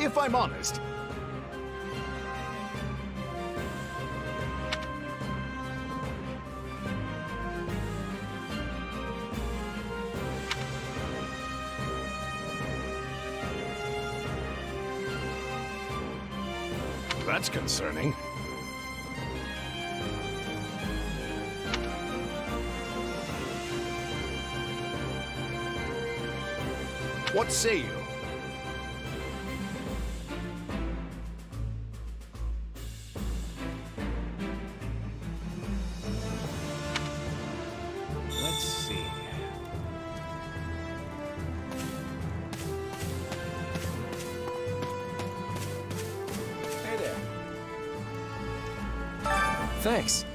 if I'm honest. That's concerning. What say you? Let's see. Hey there. Thanks.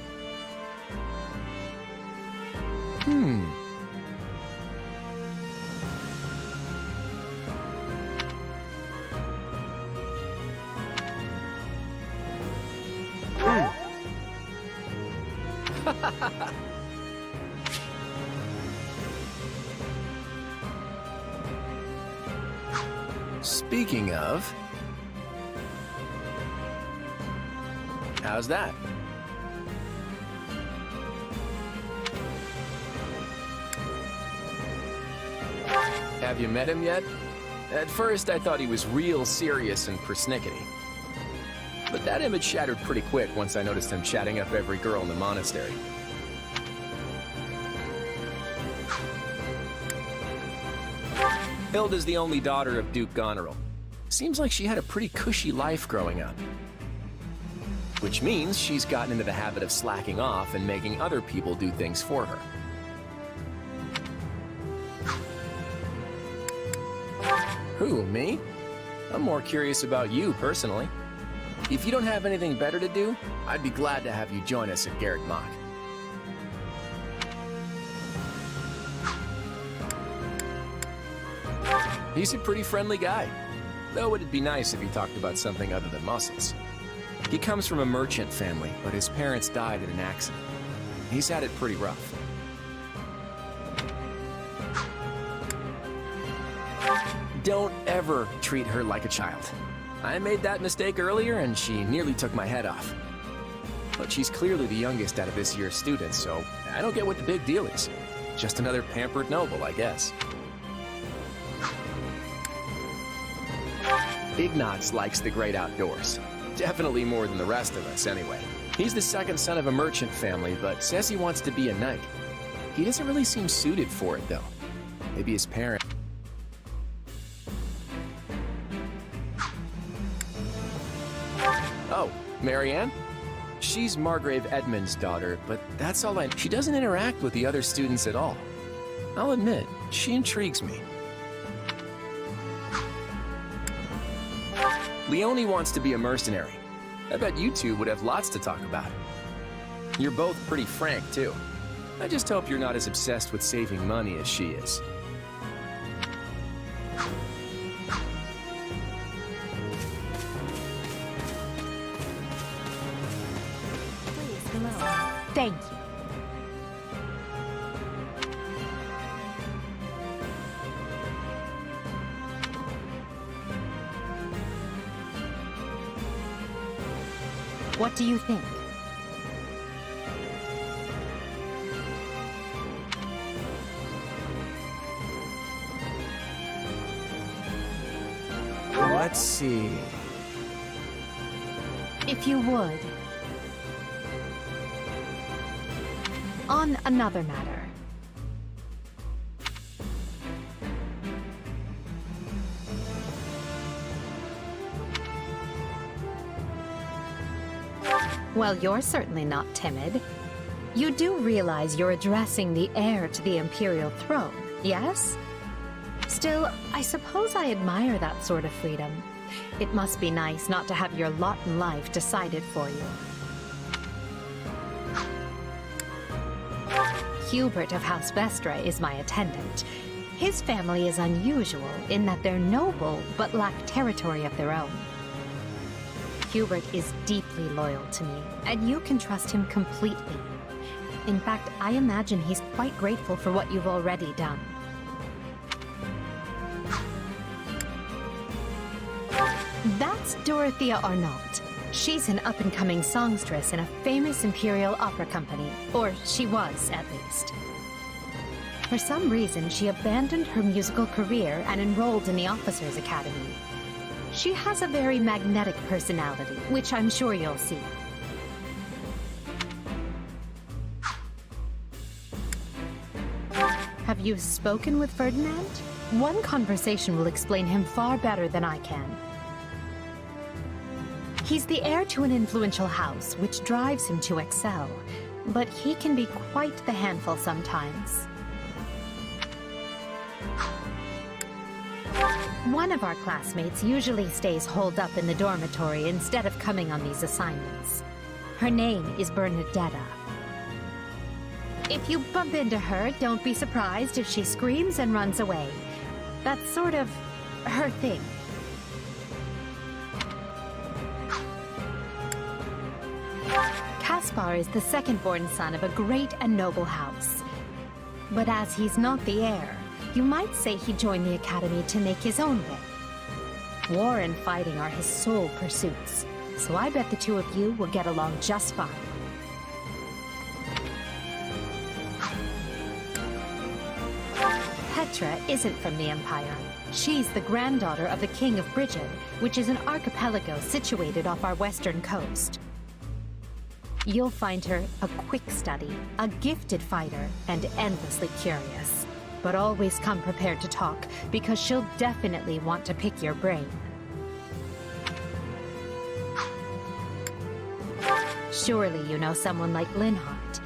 Speaking of, how's that? Have you met him yet? At first, I thought he was real serious and persnickety. But that image shattered pretty quick once I noticed him chatting up every girl in the monastery. Hilda's the only daughter of Duke Goneril. Seems like she had a pretty cushy life growing up. Which means she's gotten into the habit of slacking off and making other people do things for her. Who, me? I'm more curious about you, personally. If you don't have anything better to do, I'd be glad to have you join us at Garrett Mach. He's a pretty friendly guy, though it'd be nice if he talked about something other than muscles. He comes from a merchant family, but his parents died in an accident. He's had it pretty rough. Don't ever treat her like a child. I made that mistake earlier and she nearly took my head off. But she's clearly the youngest out of this year's students, so I don't get what the big deal is. Just another pampered noble, I guess. Ignatz likes the great outdoors. Definitely more than the rest of us, anyway. He's the second son of a merchant family, but says he wants to be a knight. He doesn't really seem suited for it, though. Maybe his parents... Oh, Marianne? She's Margrave Edmund's daughter, but that's all I... She doesn't interact with the other students at all. I'll admit, she intrigues me. Leone wants to be a mercenary. I bet you two would have lots to talk about. You're both pretty frank, too. I just hope you're not as obsessed with saving money as she is. Please, hello. Thank you. What do you think? Let's see... If you would. On another matter. Well, you're certainly not timid. You do realize you're addressing the heir to the Imperial throne, yes? Still, I suppose I admire that sort of freedom. It must be nice not to have your lot in life decided for you. Hubert of House Vestra is my attendant. His family is unusual in that they're noble but lack territory of their own. Hubert is deeply loyal to me, and you can trust him completely. In fact, I imagine he's quite grateful for what you've already done. Dorothea Arnault. She's an up-and-coming songstress in a famous Imperial opera company. Or she was, at least. For some reason, she abandoned her musical career and enrolled in the Officers' Academy. She has a very magnetic personality, which I'm sure you'll see. Have you spoken with Ferdinand? One conversation will explain him far better than I can. He's the heir to an influential house, which drives him to excel. But he can be quite the handful sometimes. One of our classmates usually stays holed up in the dormitory instead of coming on these assignments. Her name is Bernadetta. If you bump into her, don't be surprised if she screams and runs away. That's sort of her thing. Caspar is the second-born son of a great and noble house. But as he's not the heir, you might say he joined the academy to make his own way. War and fighting are his sole pursuits, so I bet the two of you will get along just fine. Petra isn't from the Empire. She's the granddaughter of the King of Brigid, which is an archipelago situated off our western coast. You'll find her a quick study, a gifted fighter, and endlessly curious. But always come prepared to talk, because she'll definitely want to pick your brain. Surely you know someone like Linhardt.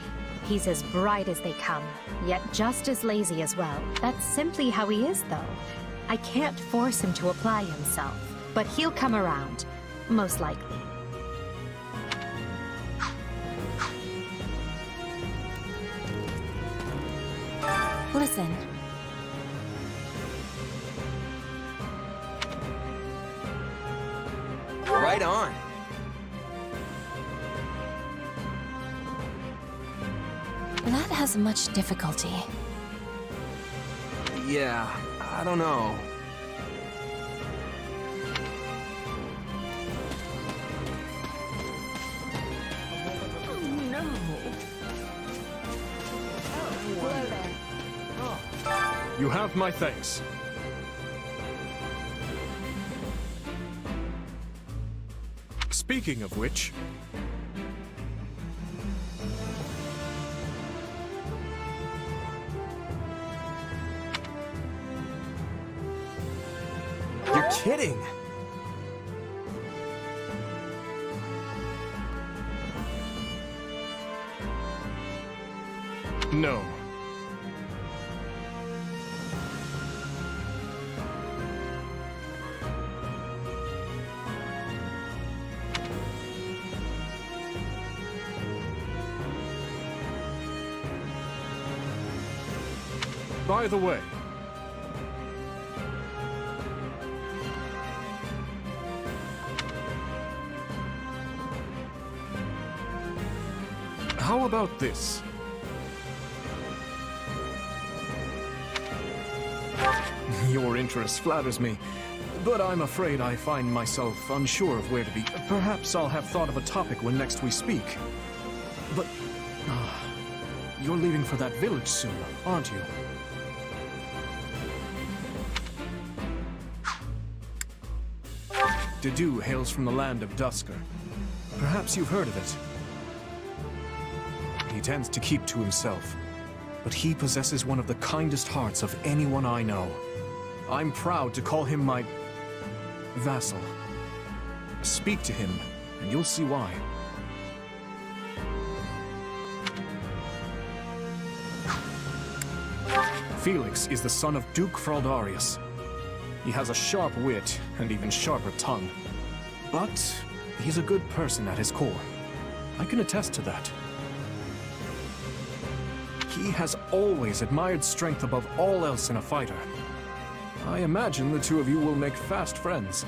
He's as bright as they come, yet just as lazy as well. That's simply how he is, though. I can't force him to apply himself, but he'll come around, most likely. Listen. Right on. That has much difficulty. Yeah, I don't know. You have my thanks. Speaking of which... You're kidding! No. By the way, how about this? Your interest flatters me, but I'm afraid I find myself unsure of where to be. Perhaps I'll have thought of a topic when next we speak. But... you're leaving for that village soon, aren't you? Dedu hails from the land of Dusker. Perhaps you've heard of it. He tends to keep to himself, but he possesses one of the kindest hearts of anyone I know. I'm proud to call him my vassal. Speak to him, and you'll see why. Felix is the son of Duke Fraldarius. He has a sharp wit and even sharper tongue. But he's a good person at his core. I can attest to that. He has always admired strength above all else in a fighter. I imagine the two of you will make fast friends.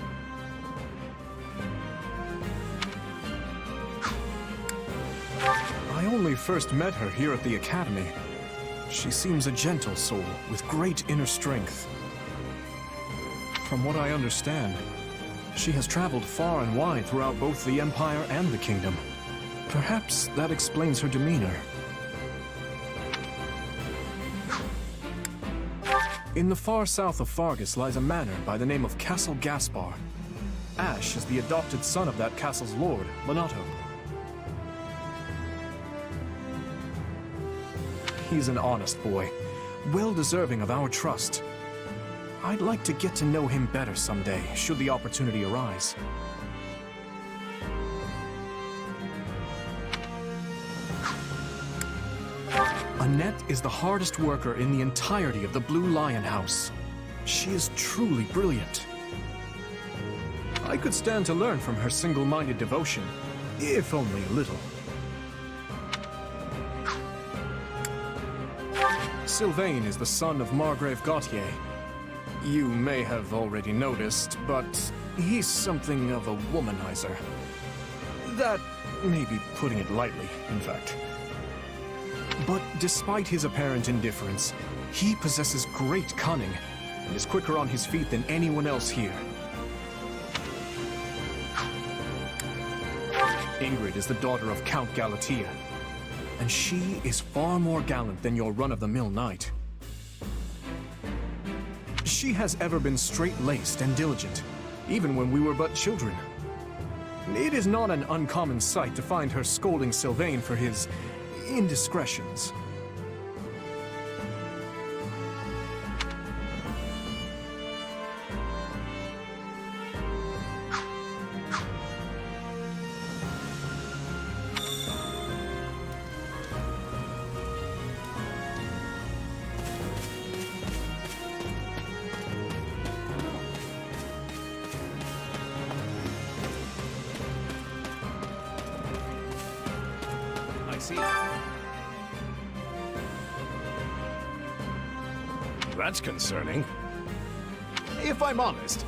I only first met her here at the academy. She seems a gentle soul with great inner strength. From what I understand, She has traveled far and wide throughout both the Empire and the Kingdom. Perhaps that explains her demeanor. In the far south of Fargus lies a manor by the name of Castle Gaspar. Ash is the adopted son of that castle's lord, Lonato. He's an honest boy, well deserving of our trust. I'd like to get to know him better someday, should the opportunity arise. Annette is the hardest worker in the entirety of the Blue Lion House. She is truly brilliant. I could stand to learn from her single-minded devotion, if only a little. Sylvain is the son of Margrave Gautier. You may have already noticed, but he's something of a womanizer. That may be putting it lightly, in fact. But despite his apparent indifference, he possesses great cunning and is quicker on his feet than anyone else here. Ingrid is the daughter of Count Galatea, and she is far more gallant than your run-of-the-mill knight. She has ever been straight-laced and diligent, even when we were but children. It is not an uncommon sight to find her scolding Sylvain for his indiscretions. I see. That's concerning. If I'm honest.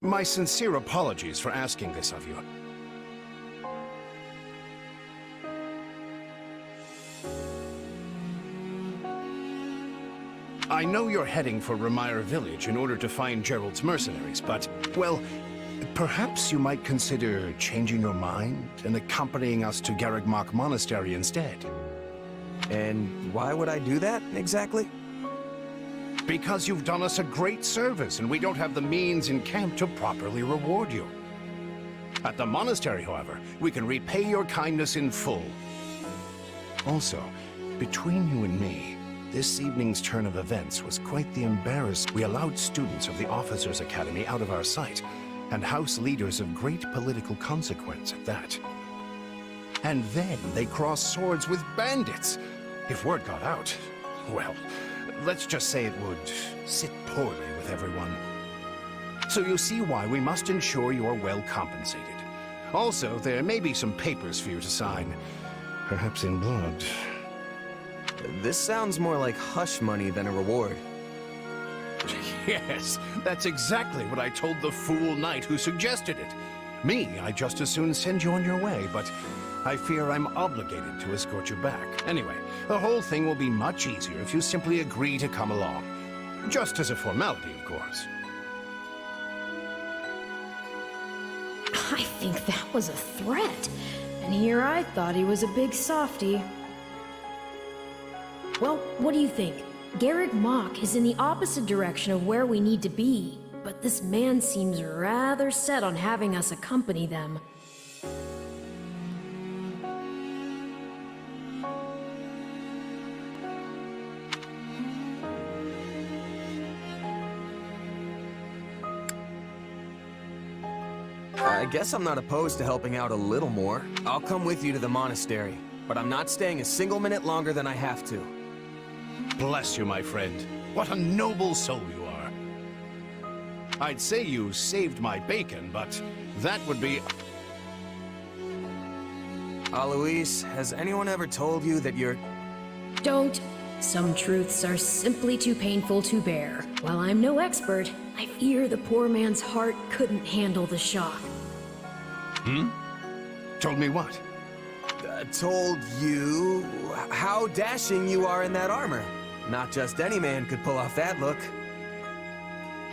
My sincere apologies for asking this of you. I know you're heading for Ramire Village in order to find Gerald's mercenaries, but, well, perhaps you might consider changing your mind and accompanying us to Garrigmach Monastery instead. And why would I do that, exactly? Because you've done us a great service, and we don't have the means in camp to properly reward you. At the monastery, however, we can repay your kindness in full. Also, between you and me, this evening's turn of events was quite the embarrassment. We allowed students of the Officers' Academy out of our sight, and house leaders of great political consequence at that. And then they crossed swords with bandits. If word got out, well, let's just say it would sit poorly with everyone. So you see why we must ensure you are well compensated. Also, there may be some papers for you to sign, perhaps in blood. This sounds more like hush money than a reward. Yes, that's exactly what I told the fool knight who suggested it. Me, I'd just as soon send you on your way, but I fear I'm obligated to escort you back. Anyway, the whole thing will be much easier if you simply agree to come along. Just as a formality, of course. I think that was a threat. And here I thought he was a big softy. Well, what do you think? Garrigmach is in the opposite direction of where we need to be, but this man seems rather set on having us accompany them. I guess I'm not opposed to helping out a little more. I'll come with you to the monastery, but I'm not staying a single minute longer than I have to. Bless you, my friend. What a noble soul you are. I'd say you saved my bacon, but that would be... Alois, has anyone ever told you that you're... Don't. Some truths are simply too painful to bear. While I'm no expert, I fear the poor man's heart couldn't handle the shock. Told me what? Told you how dashing you are in that armor. Not just any man could pull off that look.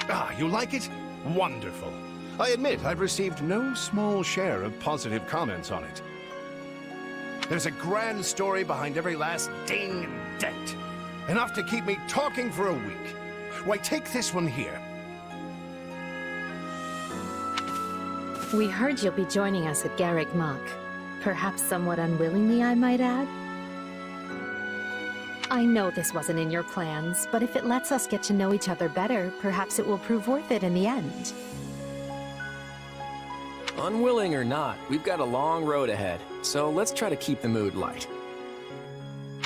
Ah, you like it? Wonderful. I admit I've received no small share of positive comments on it. There's a grand story behind every last ding and dent. Enough to keep me talking for a week. Why, take this one here. We heard you'll be joining us at Garrick Mach. Perhaps somewhat unwillingly, I might add. I know this wasn't in your plans, but if it lets us get to know each other better, perhaps it will prove worth it in the end. Unwilling or not, we've got a long road ahead, so let's try to keep the mood light.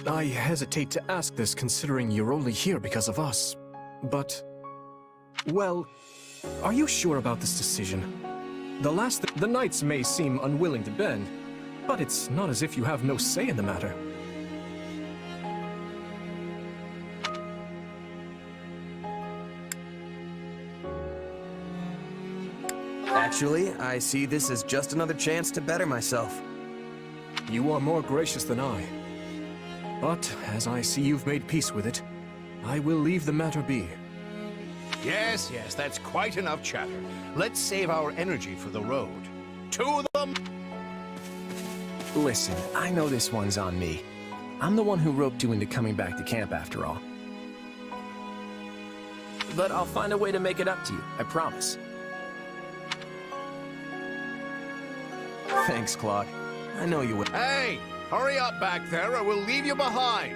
I hesitate to ask this considering you're only here because of us. But, well, are you sure about this decision? The knights may seem unwilling to bend, but it's not as if you have no say in the matter. Actually, I see this as just another chance to better myself. You are more gracious than I. But, as I see you've made peace with it, I will leave the matter be. Yes, that's quite enough chatter. Let's save our energy for the road. To them! Listen, I know this one's on me. I'm the one who roped you into coming back to camp after all. But I'll find a way to make it up to you, I promise. Thanks, Claude. I know you will. Hey! Hurry up back there or we'll leave you behind!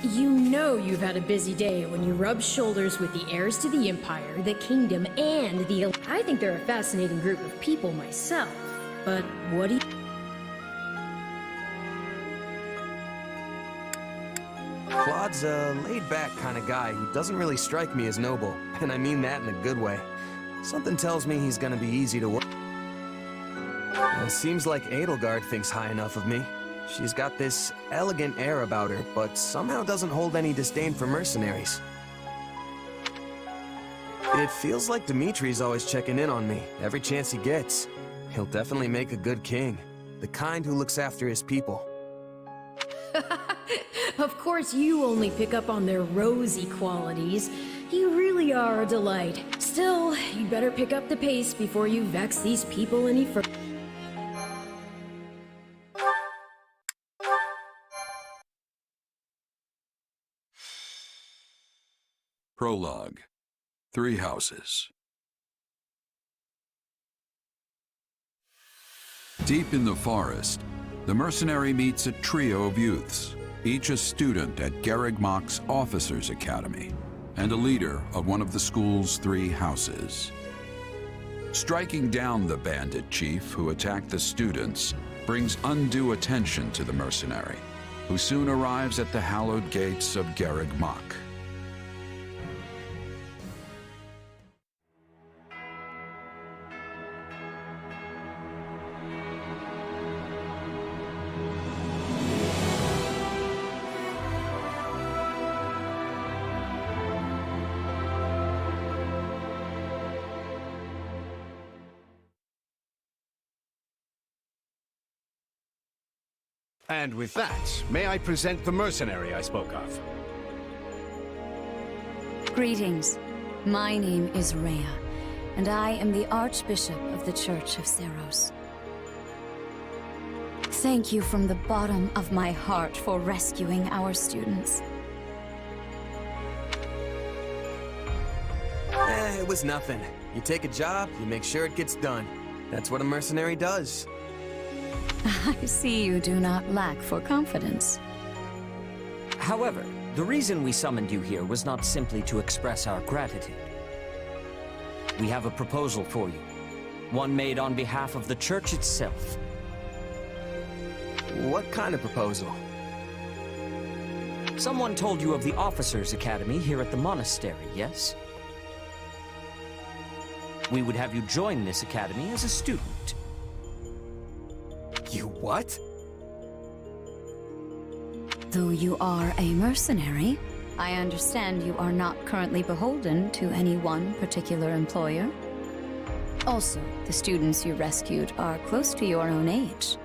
You know you've had a busy day when you rub shoulders with the heirs to the Empire, the Kingdom, and the... I think they're a fascinating group of people myself, but what do you... Claude's a laid-back kind of guy who doesn't really strike me as noble, and I mean that in a good way. Something tells me he's gonna be easy to work. It seems like Edelgard thinks high enough of me. She's got this elegant air about her, but somehow doesn't hold any disdain for mercenaries. It feels like Dimitri's always checking in on me, every chance he gets. He'll definitely make a good king, the kind who looks after his people. Of course you only pick up on their rosy qualities. You really are a delight. Still, you'd better pick up the pace before you vex these people any further. Prologue. 3 houses. Deep in the forest, the mercenary meets a trio of youths, each a student at Garrick Mach's Officers' Academy, and a leader of one of the school's 3 houses. Striking down the bandit chief who attacked the students brings undue attention to the mercenary, who soon arrives at the hallowed gates of Garrick Mach. And with that, may I present the mercenary I spoke of? Greetings. My name is Rhea, and I am the Archbishop of the Church of Seros. Thank you from the bottom of my heart for rescuing our students. It was nothing. You take a job, you make sure it gets done. That's what a mercenary does. I see you do not lack for confidence. However, the reason we summoned you here was not simply to express our gratitude. We have a proposal for you, one made on behalf of the church itself. What kind of proposal? Someone told you of the Officers' Academy here at the monastery, yes? We would have you join this academy as a student. You what? Though you are a mercenary, I understand you are not currently beholden to any one particular employer. Also, the students you rescued are close to your own age.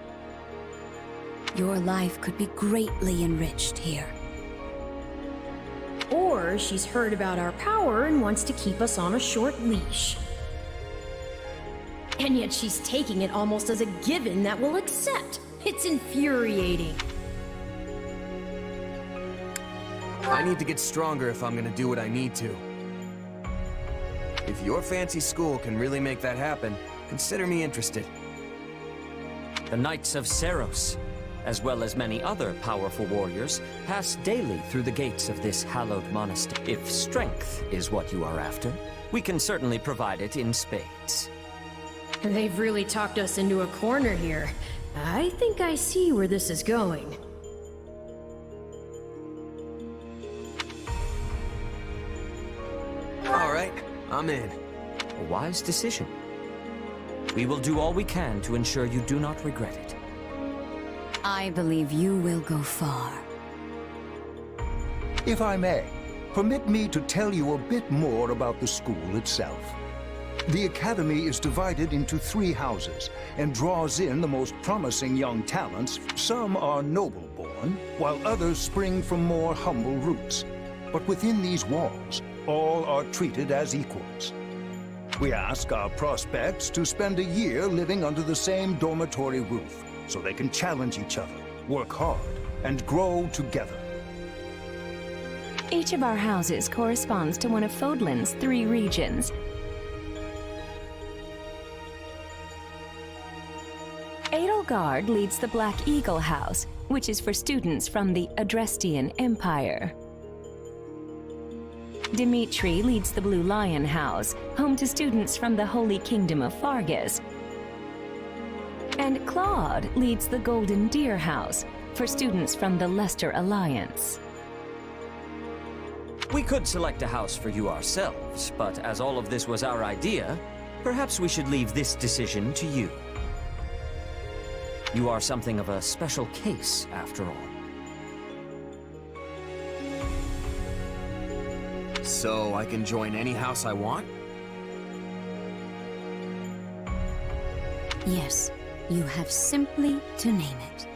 Your life could be greatly enriched here. Or she's heard about our power and wants to keep us on a short leash. And yet she's taking it almost as a given that we'll accept. It's infuriating. I need to get stronger if I'm gonna do what I need to. If your fancy school can really make that happen, consider me interested. The Knights of Seros, as well as many other powerful warriors, pass daily through the gates of this hallowed monastery. If strength is what you are after, we can certainly provide it in spades. They've really talked us into a corner here. I think I see where this is going. All right, I'm in. A wise decision. We will do all we can to ensure you do not regret it. I believe you will go far. If I may, permit me to tell you a bit more about the school itself. The Academy is divided into 3 houses and draws in the most promising young talents. Some are noble-born, while others spring from more humble roots. But within these walls, all are treated as equals. We ask our prospects to spend a year living under the same dormitory roof, so they can challenge each other, work hard, and grow together. Each of our houses corresponds to one of Fodlan's 3 regions. Edelgard leads the Black Eagle House, which is for students from the Adrestian Empire. Dimitri leads the Blue Lion House, home to students from the Holy Kingdom of Fargus. And Claude leads the Golden Deer House, for students from the Leicester Alliance. We could select a house for you ourselves, but as all of this was our idea, perhaps we should leave this decision to you. You are something of a special case, after all. So I can join any house I want? Yes, you have simply to name it.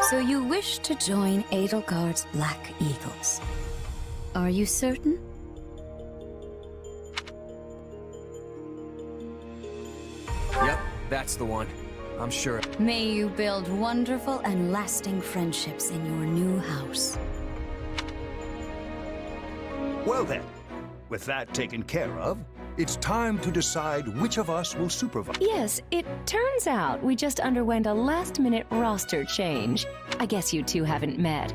So you wish to join Edelgard's Black Eagles. Are you certain? Yep, that's the one. I'm sure. May you build wonderful and lasting friendships in your new house. Well then, with that taken care of, it's time to decide which of us will supervise. Yes, it turns out we just underwent a last-minute roster change. I guess you two haven't met.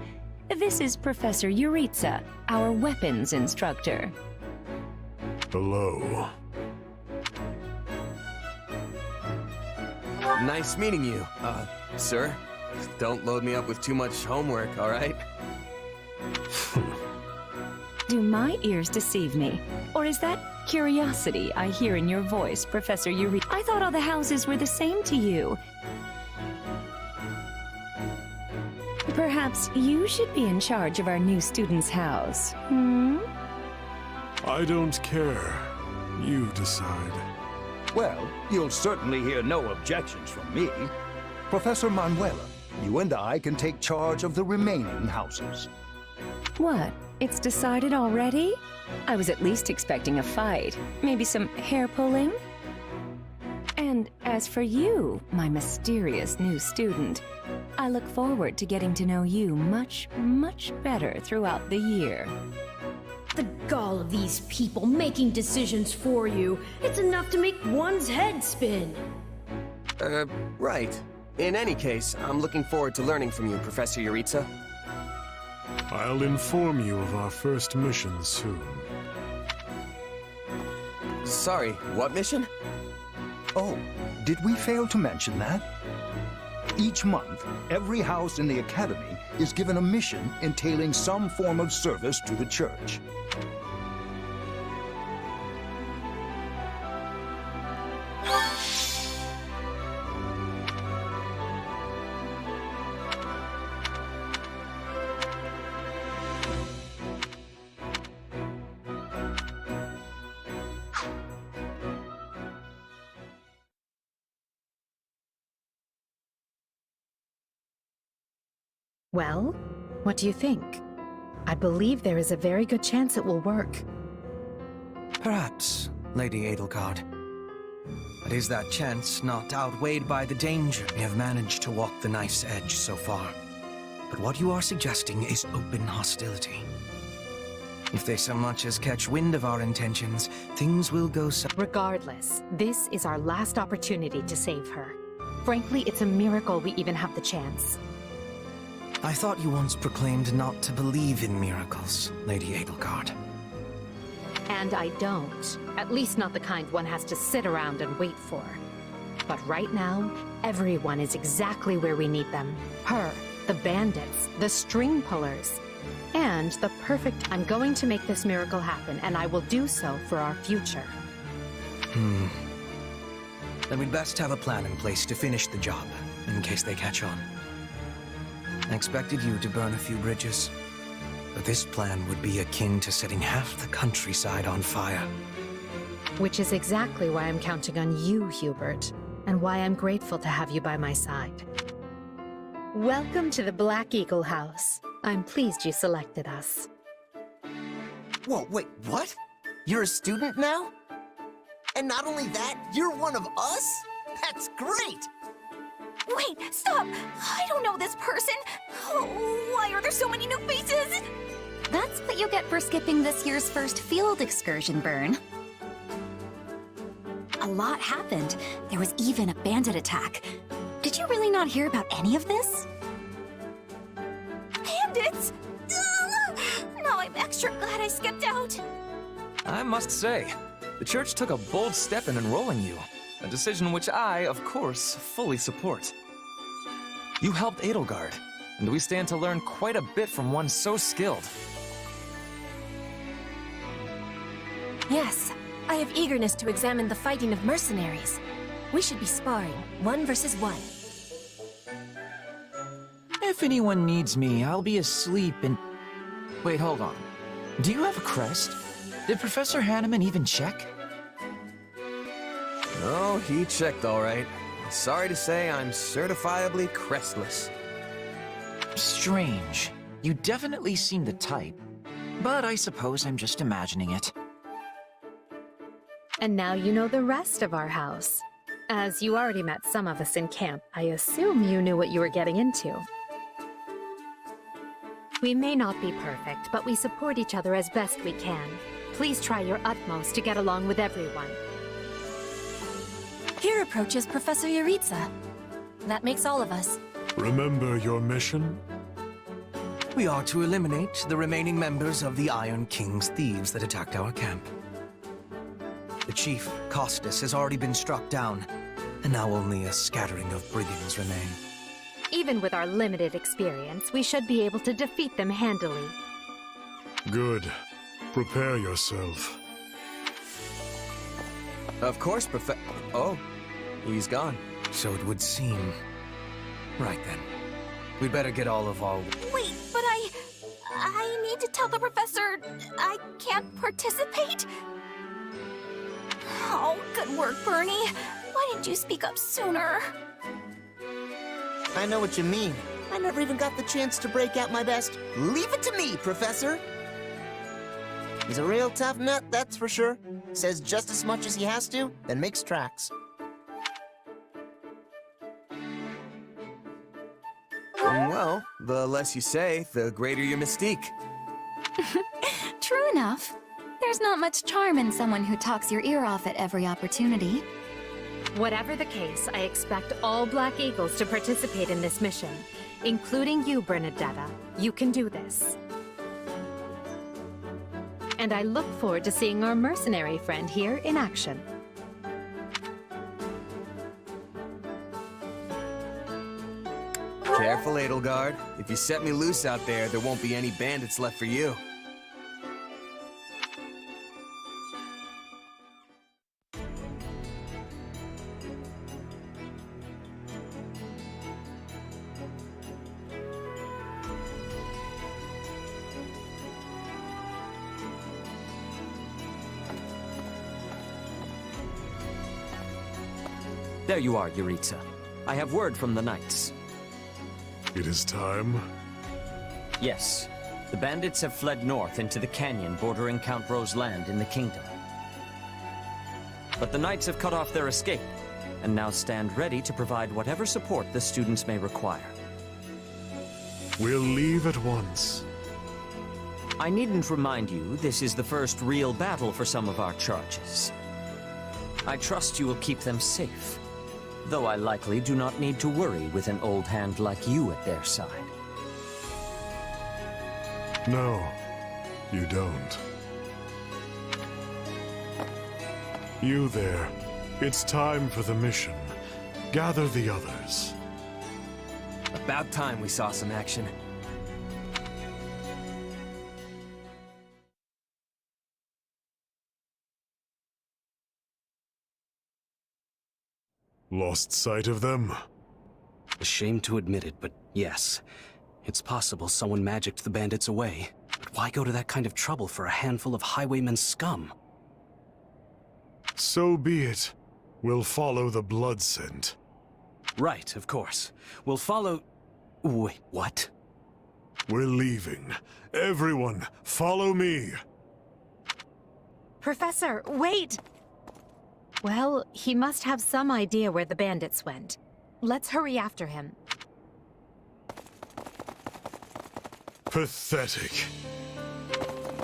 This is Professor Yuritsa, our weapons instructor. Hello. Nice meeting you, sir. Don't load me up with too much homework, all right? Do my ears deceive me? Or is that curiosity I hear in your voice, Professor Yuritsa? I thought all the houses were the same to you. Perhaps you should be in charge of our new student's house, hmm? I don't care. You decide. Well, you'll certainly hear no objections from me. Professor Manuela, you and I can take charge of the remaining houses. What? It's decided already? I was at least expecting a fight. Maybe some hair-pulling? And as for you, my mysterious new student, I look forward to getting to know you much, much better throughout the year. The gall of these people making decisions for you. It's enough to make one's head spin. Right. In any case, I'm looking forward to learning from you, Professor Yuritsa. I'll inform you of our first mission soon. Sorry, what mission? Oh, did we fail to mention that? Each month, every house in the Academy is given a mission entailing some form of service to the Church. Well, what do you think? I believe there is a very good chance it will work. Perhaps, Lady Edelgard. But is that chance not outweighed by the danger? We have managed to walk the knife's edge so far. But what you are suggesting is open hostility. If they so much as catch wind of our intentions, things will go so— Regardless, this is our last opportunity to save her. Frankly, it's a miracle we even have the chance. I thought you once proclaimed not to believe in miracles, Lady Edelgard. And I don't. At least not the kind one has to sit around and wait for. But right now, everyone is exactly where we need them. Her, the bandits, the string pullers, and the perfect— I'm going to make this miracle happen, and I will do so for our future. Then we'd best have a plan in place to finish the job, in case they catch on. I expected you to burn a few bridges, but this plan would be akin to setting half the countryside on fire. Which is exactly why I'm counting on you, Hubert, and why I'm grateful to have you by my side. Welcome to the Black Eagle House. I'm pleased you selected us. Whoa, wait, what? You're a student now? And not only that, you're one of us? That's great! Wait, stop! I don't know this person! Oh, why are there so many new faces? That's what you get for skipping this year's first field excursion, Byrne. A lot happened. There was even a bandit attack. Did you really not hear about any of this? Bandits? Ugh! Now I'm extra glad I skipped out. I must say, the church took a bold step in enrolling you. A decision which I, of course, fully support. You helped Edelgard, and we stand to learn quite a bit from one so skilled. Yes, I have eagerness to examine the fighting of mercenaries. We should be sparring, 1 versus 1. If anyone needs me, I'll be asleep and... Wait, hold on. Do you have a crest? Did Professor Hanneman even check? Oh, he checked all right. Sorry to say, I'm certifiably crestless. Strange. You definitely seem the type. But I suppose I'm just imagining it. And now you know the rest of our house. As you already met some of us in camp, I assume you knew what you were getting into. We may not be perfect, but we support each other as best we can. Please try your utmost to get along with everyone. Here approaches Professor Yaritza. That makes all of us. Remember your mission? We are to eliminate the remaining members of the Iron King's thieves that attacked our camp. The chief, Costas, has already been struck down, and now only a scattering of brigands remain. Even with our limited experience, we should be able to defeat them handily. Good. Prepare yourself. Of course, Oh, he's gone. So it would seem. Right then. We'd better get all of our... Wait, but I need to tell the professor I can't participate? Oh, good work, Bernie. Why didn't you speak up sooner? I know what you mean. I never even got the chance to break out my best. Leave it to me, Professor! He's a real tough nut, that's for sure. Says just as much as he has to, then makes tracks. Well, the less you say, the greater your mystique. True enough. There's not much charm in someone who talks your ear off at every opportunity. Whatever the case, I expect all Black Eagles to participate in this mission, including you, Bernadetta. You can do this. And I look forward to seeing our mercenary friend here in action. Careful, Edelgard. If you set me loose out there, there won't be any bandits left for you. There you are, Yaritza. I have word from the knights. It is time. Yes. The bandits have fled north into the canyon bordering Count Ro's land in the kingdom. But the knights have cut off their escape, and now stand ready to provide whatever support the students may require. We'll leave at once. I needn't remind you, this is the first real battle for some of our charges. I trust you will keep them safe, though I likely do not need to worry with an old hand like you at their side. No, you don't. You there. It's time for the mission. Gather the others. About time we saw some action. Lost sight of them? Ashamed to admit it, but yes. It's possible someone magicked the bandits away. But why go to that kind of trouble for a handful of highwaymen scum? So be it. We'll follow the blood scent. Right, of course. We'll follow... Wait, what? We're leaving. Everyone, follow me! Professor, wait! Well, he must have some idea where the bandits went. Let's hurry after him. Pathetic.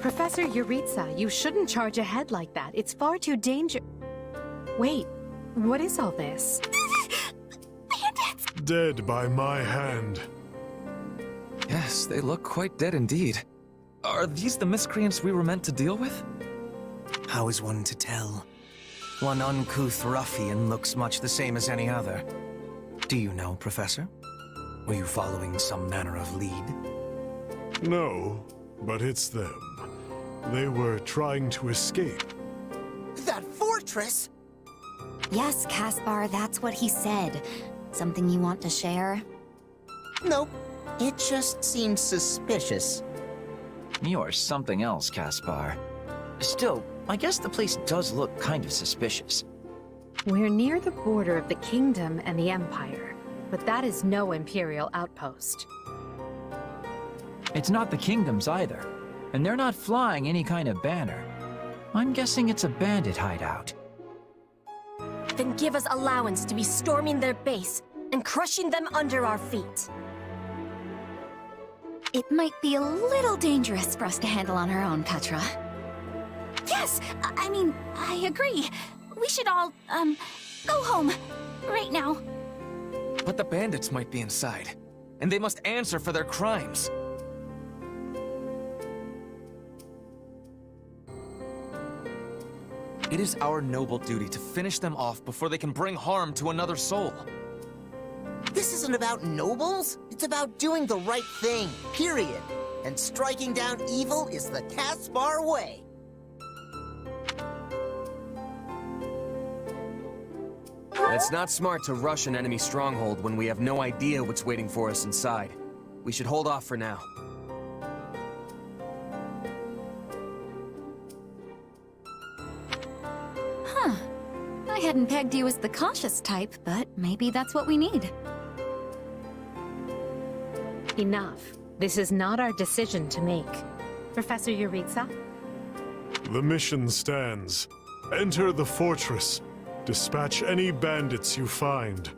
Professor Yuritsa, you shouldn't charge ahead like that. It's far too dangerous. Wait, what is all this? Bandits! Dead by my hand. Yes, they look quite dead indeed. Are these the miscreants we were meant to deal with? How is one to tell? One uncouth ruffian looks much the same as any other. Do you know, Professor? Were you following some manner of lead? No, but it's them. They were trying to escape. That fortress? Yes, Caspar, that's what he said. Something you want to share? Nope. It just seems suspicious. You're something else, Caspar. Still, I guess the place does look kind of suspicious. We're near the border of the kingdom and the empire, but that is no imperial outpost. It's not the kingdoms either, and they're not flying any kind of banner. I'm guessing it's a bandit hideout. Then give us allowance to be storming their base and crushing them under our feet. It might be a little dangerous for us to handle on our own, Petra. Yes! I mean, I agree. We should all, go home. Right now. But the bandits might be inside, and they must answer for their crimes. It is our noble duty to finish them off before they can bring harm to another soul. This isn't about nobles. It's about doing the right thing, period. And striking down evil is the Caspar way. It's not smart to rush an enemy stronghold when we have no idea what's waiting for us inside. We should hold off for now. Huh. I hadn't pegged you as the cautious type, but maybe that's what we need. Enough. This is not our decision to make. Professor Yuritsa? The mission stands. Enter the fortress. Dispatch any bandits you find.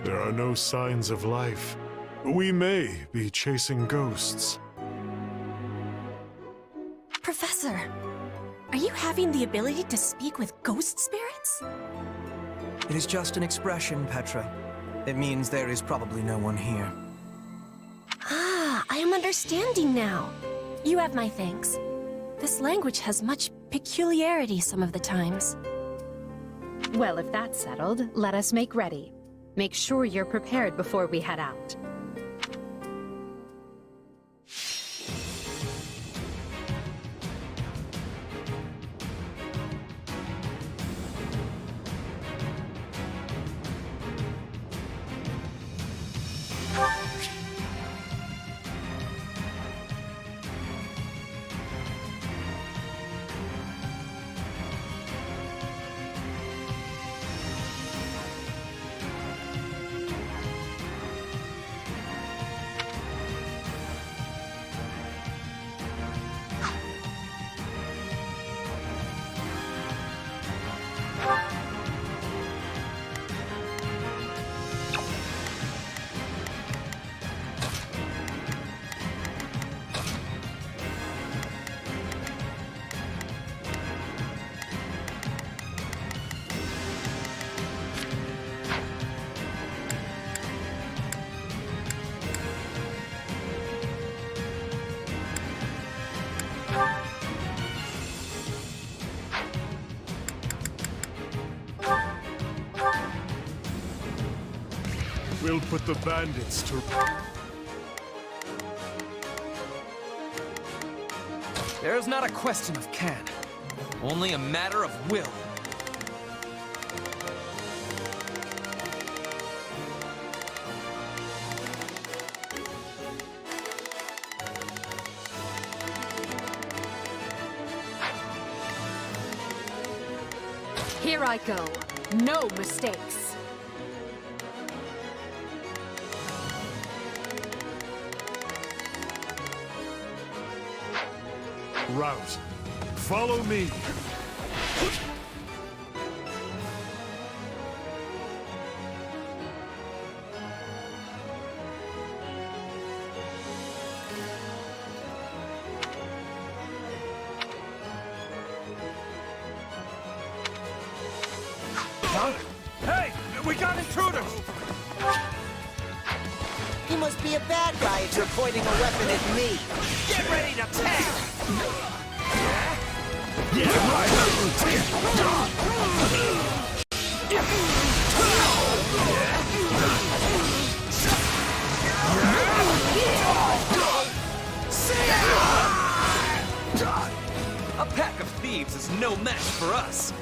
There are no signs of life. We may be chasing ghosts. Professor, are you having the ability to speak with ghost spirits? It is just an expression, Petra. It means there is probably no one here. Ah, I am understanding now. You have my thanks. This language has much peculiarity some of the times. Well, if that's settled, let us make ready. Make sure you're prepared before we head out. put the bandits to... There's not a question of can, only a matter of will. Here I go. No mistakes. Route. Follow me. Hey! We got intruders! He must be a bad guy if you're pointing a weapon at me. Get ready to attack! A pack of thieves is no match for us.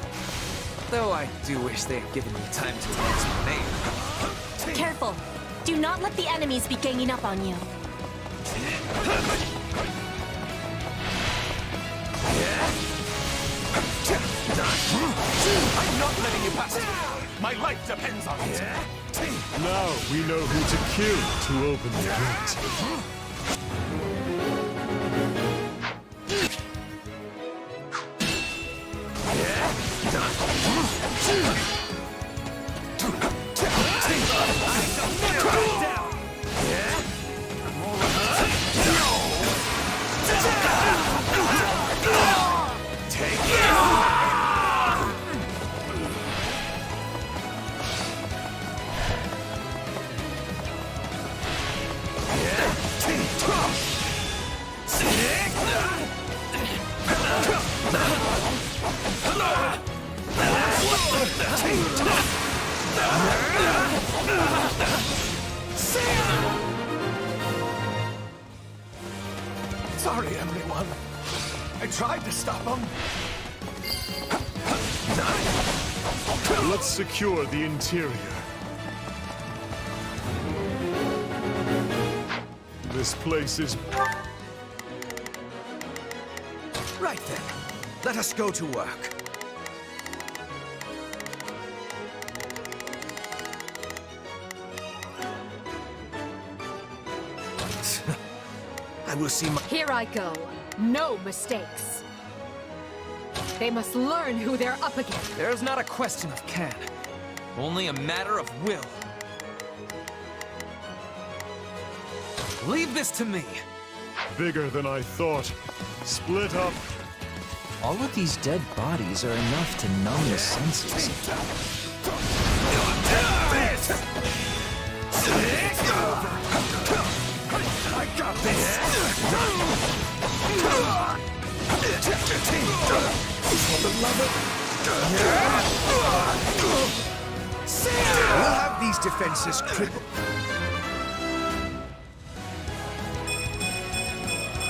Though I do wish they had given me time to announce my name. Careful. Do not let the enemies be ganging up on you. I'm not letting you pass it. My life depends on it. Now we know who to kill to open the gate. Sorry, everyone. I tried to stop them. Let's secure the interior. This place is... Right then. Let us go to work. I will see my... Here I go. No mistakes. They must learn who they're up against. There's not a question of can, only a matter of will. Leave this to me. bigger than I thought. Split up. All of these dead bodies are enough to numb the senses. I got this! We'll have these defenses crippled.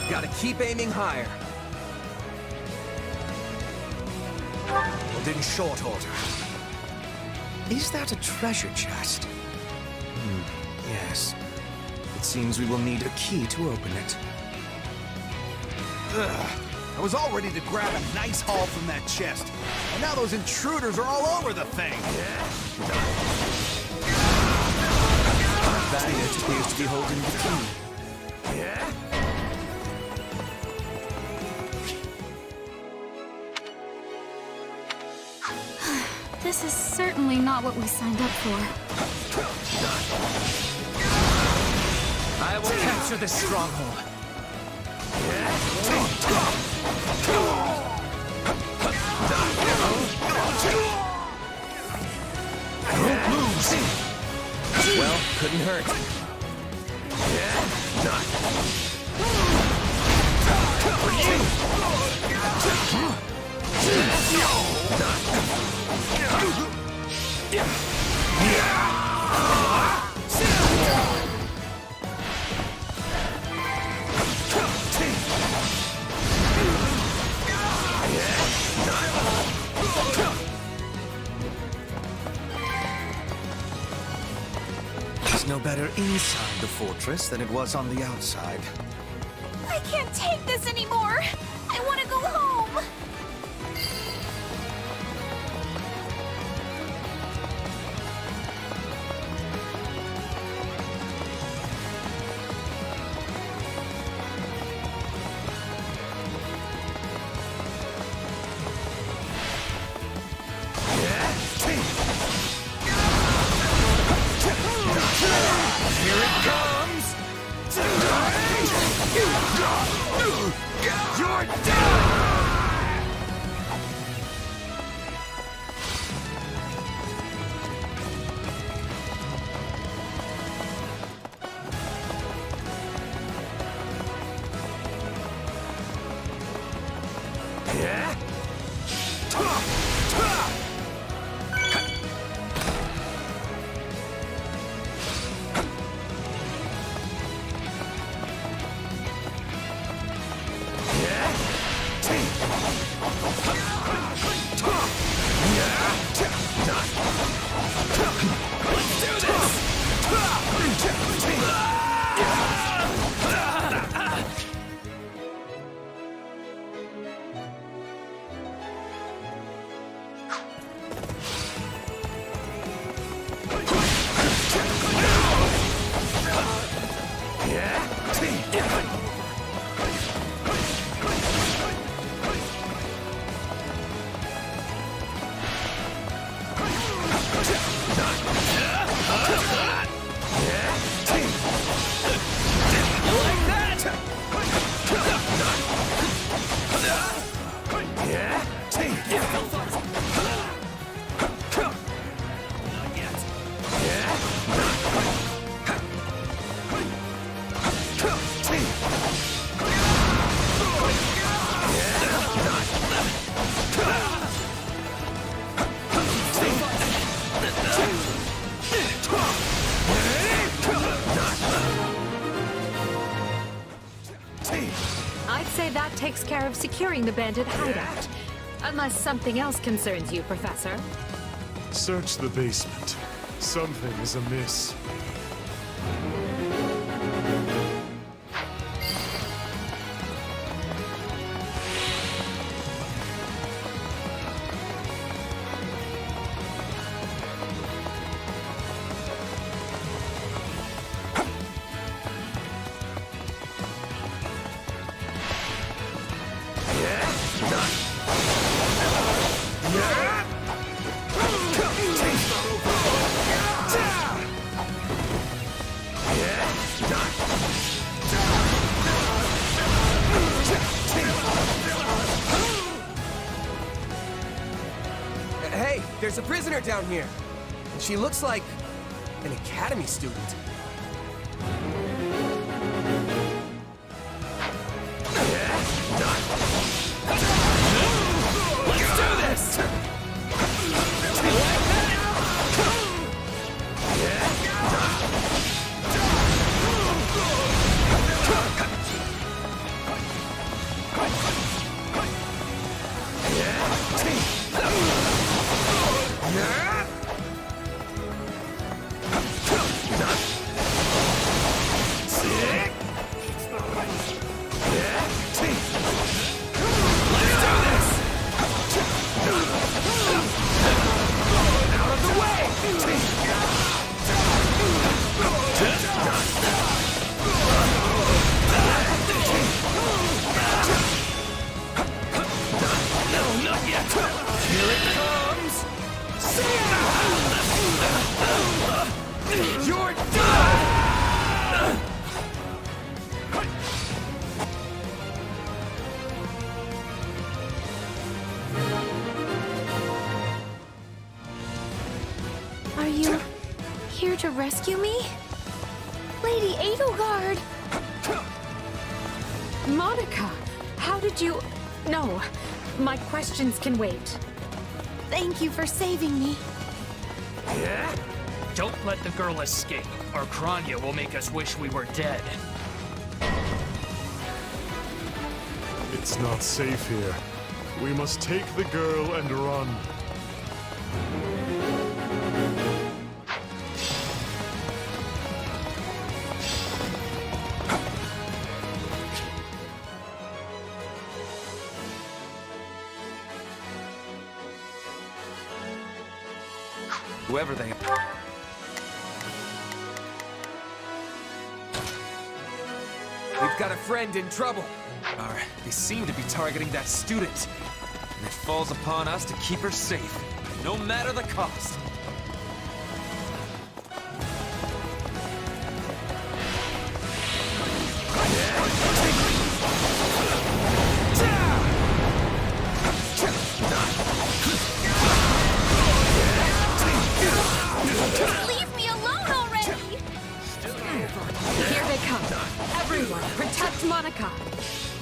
Gotta keep aiming higher. And in short order. Is that a treasure chest? Yes. It seems we will need a key to open it. I was all ready to grab a nice haul from that chest. And now those intruders are all over the thing. Bandit appears to be holding the key. This is certainly not what we signed up for. I will capture this stronghold. Don't lose. Well, couldn't hurt. It's no better inside the fortress than it was on the outside. I can't take this anymore! I want to go home! Here it comes! You're done! Yeah? I'd say that takes care of securing the bandit hideout. Unless something else concerns you, Professor. Search the basement. Something is amiss. Hey, there's a prisoner down here. She looks like an academy student. Let's do this! You're done! Are you here to rescue me? Lady Edelgard! Monica, how did you... No, my questions can wait. Thank you for saving me. Yeah? Don't let the girl escape, or Kranya will make us wish we were dead. It's not safe here. We must take the girl and run. Whoever they are. We've got a friend in trouble. They seem to be targeting that student. And it falls upon us to keep her safe, no matter the cost. Leave me alone already! Here they come. Everyone, protect Monica.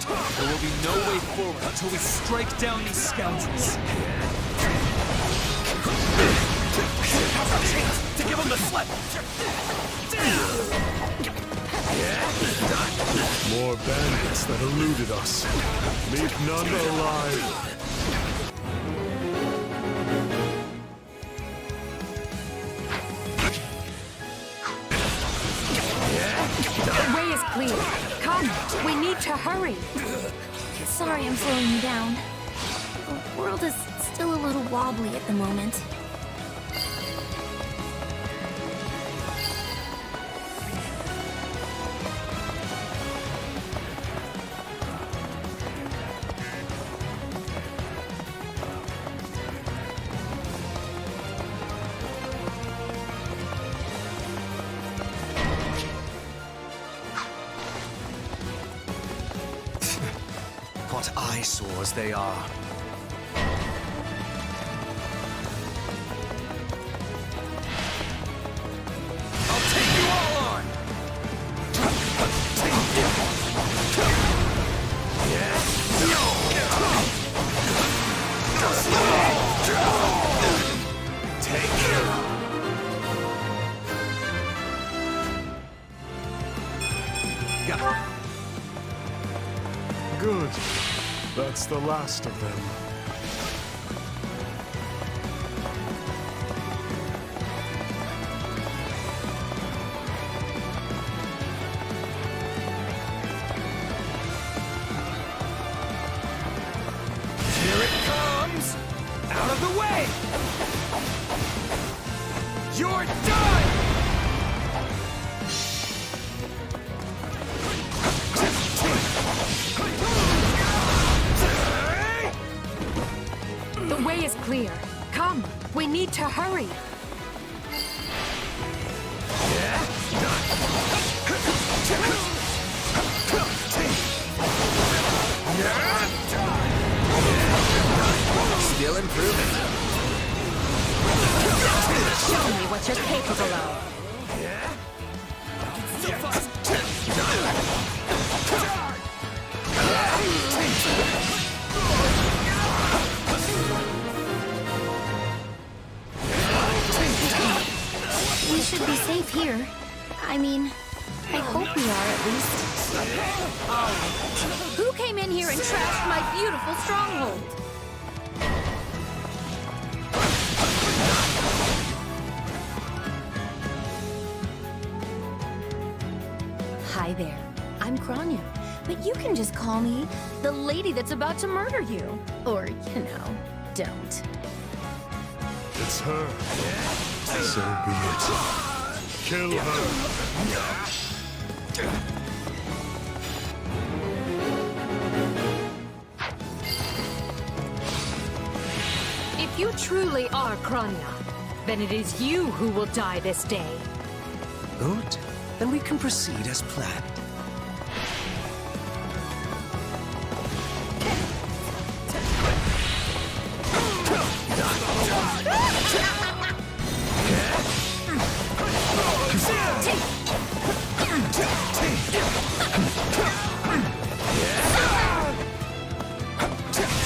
There will be no way forward until we strike down these scoundrels. Now's our chance to give them the slip! More bandits that eluded us. Leave none alive. The way is clear. Come, we need to hurry. Sorry I'm slowing you down. The world is still a little wobbly at the moment. What eyesores they are. I'll take you all on! Good. That's the last of them. Here it comes! Out of the way! You're done! The way is clear. Come, we need to hurry. Still improving. Show me what you're capable of. We should be safe here. I mean, I hope we are at least. Oh, who came in here and trashed my beautiful stronghold? Hi there. I'm Kranya, but you can just call me the lady that's about to murder you. Or, you know, don't. It's her. So be it. Kill her. If you truly are Kranya, then it is you who will die this day. Good. Then we can proceed as planned.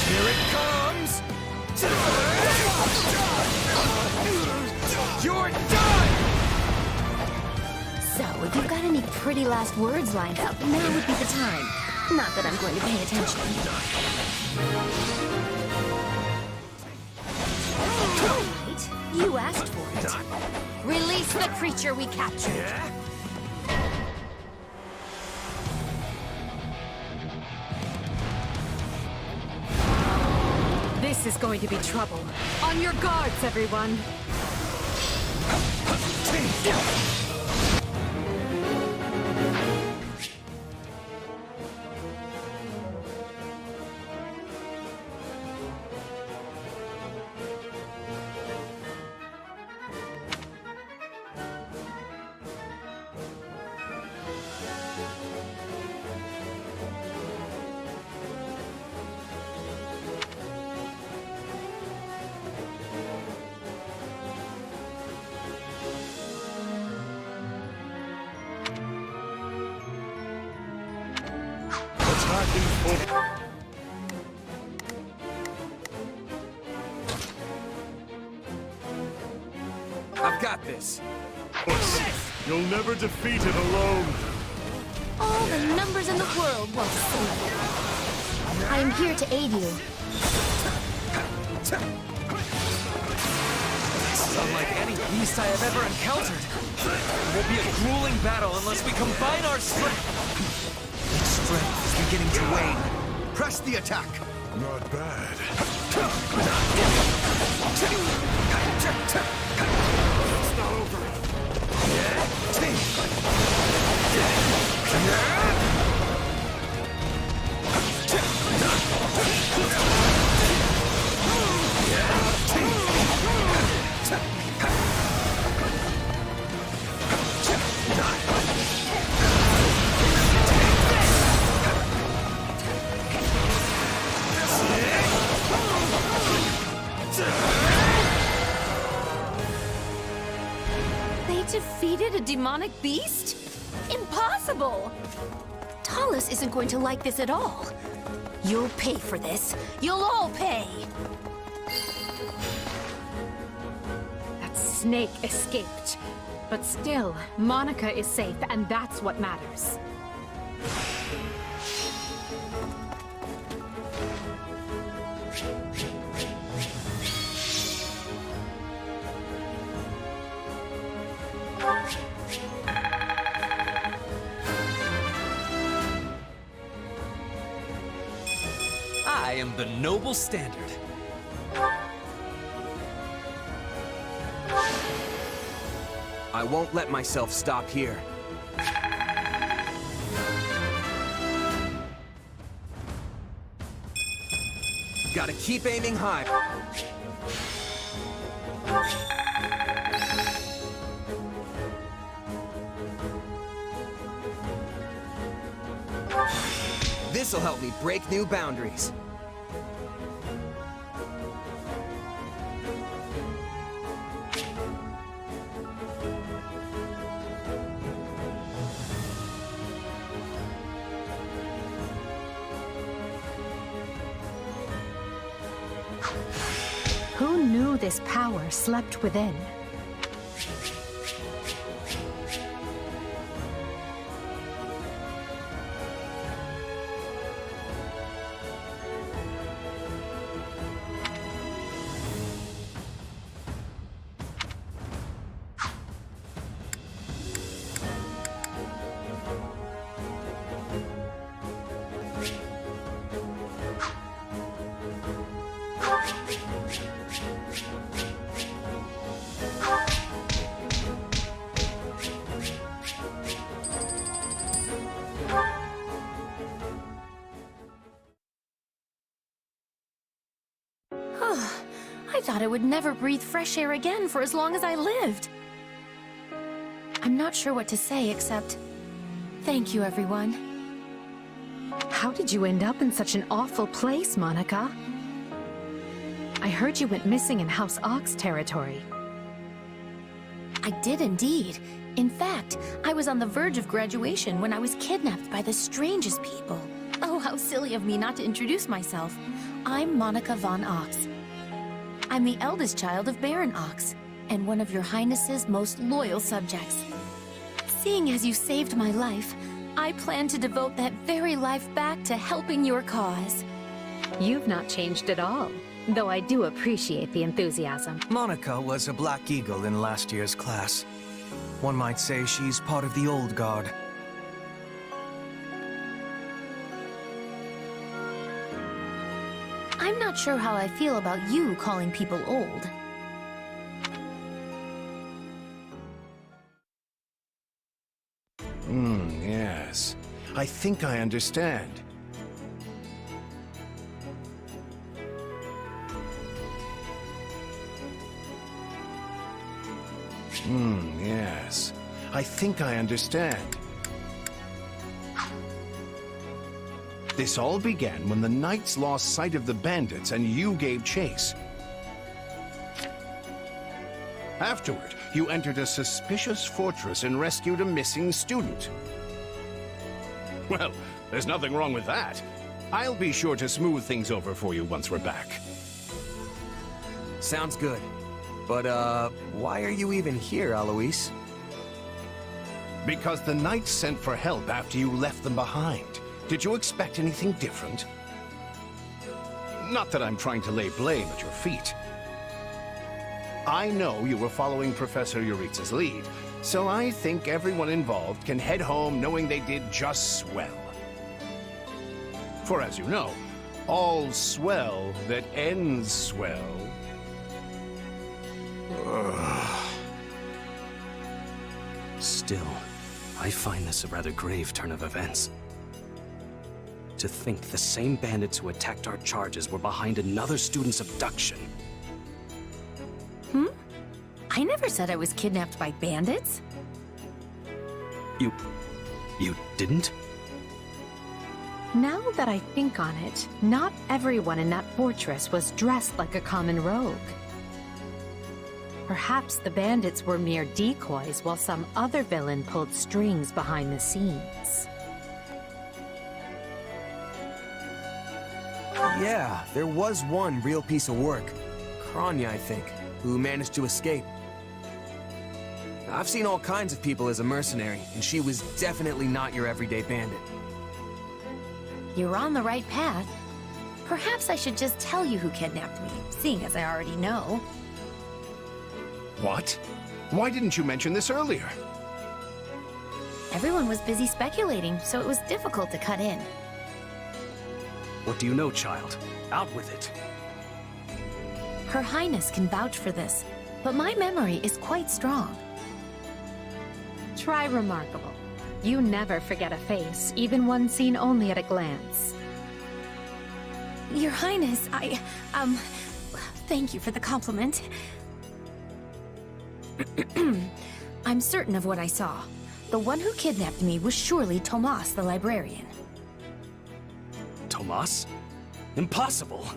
Here it comes! You're done! pretty last words lined up, now would be the time. Not that I'm going to pay attention. All right, you asked for it. Release the creature we captured. This is going to be trouble. On your guards, everyone! I've got this. You'll never defeat it alone. All the numbers in the world won't save you. I am here to aid you. This is unlike any beast I have ever encountered. It will be a grueling battle unless we combine our strength. Its strength is beginning to wane. Press the attack. Not bad. It's not over. They defeated a demonic beast? Impossible! Talus isn't going to like this at all. You'll pay for this. You'll all pay! That snake escaped. But still, Monica is safe, and that's what matters. I am the noble standard. I won't let myself stop here. Gotta keep aiming high. This'll help me break new boundaries. Who knew this power slept within? I thought I would never breathe fresh air again for as long as I lived. I'm not sure what to say except... thank you, everyone. How did you end up in such an awful place, Monica? I heard you went missing in House Ox territory. I did indeed. In fact, I was on the verge of graduation when I was kidnapped by the strangest people. Oh, how silly of me not to introduce myself. I'm Monica von Ox. I'm the eldest child of Baron Ox, and one of your Highness's most loyal subjects. Seeing as you saved my life, I plan to devote that very life back to helping your cause. You've not changed at all, though I do appreciate the enthusiasm. Monica was a Black Eagle in last year's class. One might say she's part of the old guard. I'm not sure how I feel about you calling people old. Yes. I think I understand. Yes. I think I understand. This all began when the knights lost sight of the bandits and you gave chase. Afterward, you entered a suspicious fortress and rescued a missing student. Well, there's nothing wrong with that. I'll be sure to smooth things over for you once we're back. Sounds good. But, why are you even here, Alois? Because the knights sent for help after you left them behind. Did you expect anything different? Not that I'm trying to lay blame at your feet. I know you were following Professor Yuritsa's lead, so I think everyone involved can head home knowing they did just swell. For as you know, all swell that ends swell. Still, I find this a rather grave turn of events. To think the same bandits who attacked our charges were behind another student's abduction. I never said I was kidnapped by bandits. You didn't? Now that I think on it, not everyone in that fortress was dressed like a common rogue. Perhaps the bandits were mere decoys while some other villain pulled strings behind the scenes. Yeah, there was one real piece of work. Kranya, I think, who managed to escape. I've seen all kinds of people as a mercenary, and she was definitely not your everyday bandit. You're on the right path. Perhaps I should just tell you who kidnapped me, seeing as I already know. What? Why didn't you mention this earlier? Everyone was busy speculating, so it was difficult to cut in. What do you know, child? Out with it. Her Highness can vouch for this, but my memory is quite strong. Try remarkable. You never forget a face, even one seen only at a glance. Your Highness, thank you for the compliment. I'm certain of what I saw. The one who kidnapped me was surely Tomas the librarian. Tomas? Impossible!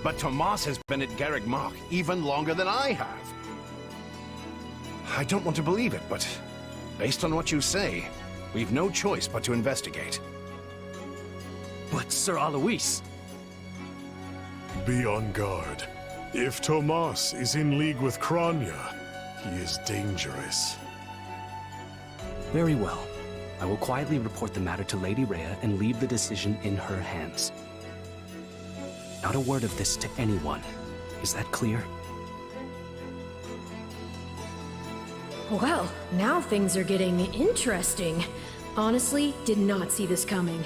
But Tomas has been at Garreg Mach even longer than I have. I don't want to believe it, but based on what you say, we've no choice but to investigate. But Sir Alois... Be on guard. If Tomas is in league with Kranya, he is dangerous. Very well. I will quietly report the matter to Lady Rhea and leave the decision in her hands. Not a word of this to anyone. Is that clear? Well, now things are getting interesting. Honestly, did not see this coming.